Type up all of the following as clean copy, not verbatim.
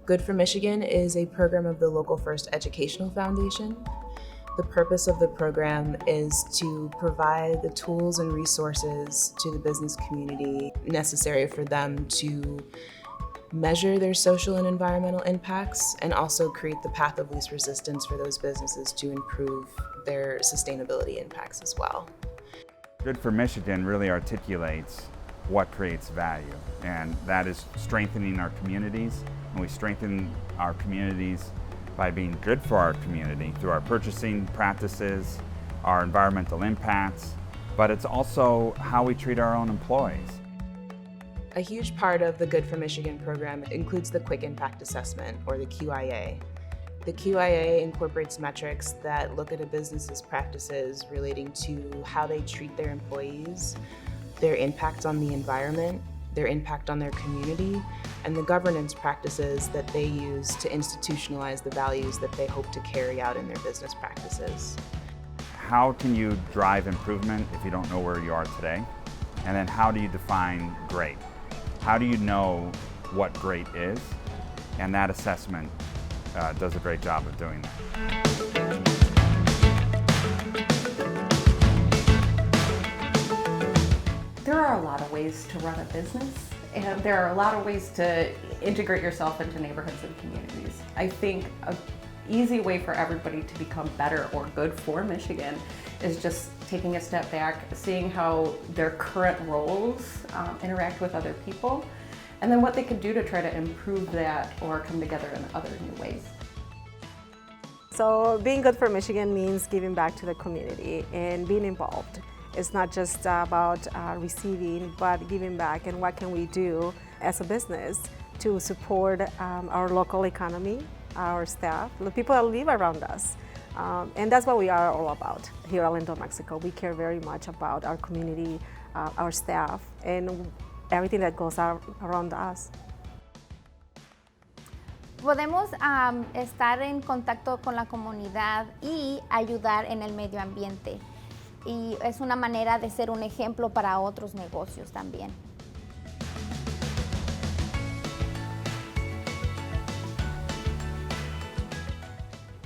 Good for Michigan is a program of the Local First Educational Foundation. The purpose of the program is to provide the tools and resources to the business community necessary for them to measure their social and environmental impacts and also create the path of least resistance for those businesses to improve their sustainability impacts as well. Good for Michigan really articulates what creates value, and that is strengthening our communities. And we strengthen our communities by being good for our community through our purchasing practices, our environmental impacts, but it's also how we treat our own employees. A huge part of the Good for Michigan program includes the Quick Impact Assessment, or the QIA. The QIA incorporates metrics that look at a business's practices relating to how they treat their employees, their impact on the environment, their impact on their community, and the governance practices that they use to institutionalize the values that they hope to carry out in their business practices. How can you drive improvement if you don't know where you are today? And then how do you define great? How do you know what great is? And that assessment does a great job of doing that. There are a lot of ways to run a business, and there are a lot of ways to integrate yourself into neighborhoods and communities. I think an easy way for everybody to become better or good for Michigan is just taking a step back, seeing how their current roles interact with other people, and then what they could do to try to improve that or come together in other new ways. So being good for Michigan means giving back to the community and being involved. It's not just about receiving, but giving back, and what can we do as a business to support our local economy, our staff, the people that live around us. And that's what we are all about here at Lindo, Mexico. We care very much about our community, our staff, and everything that goes around us. Podemos estar en contacto con la comunidad y ayudar en el medio ambiente. Y es una manera de ser un ejemplo para otros negocios también.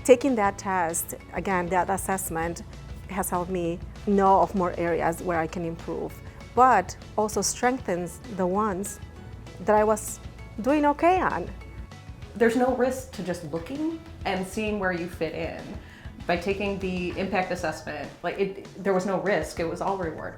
Taking that test, again, that assessment has helped me know of more areas where I can improve, but also strengthens the ones that I was doing okay on. There's no risk to just looking and seeing where you fit in. By taking the impact assessment, there was no risk, it was all reward.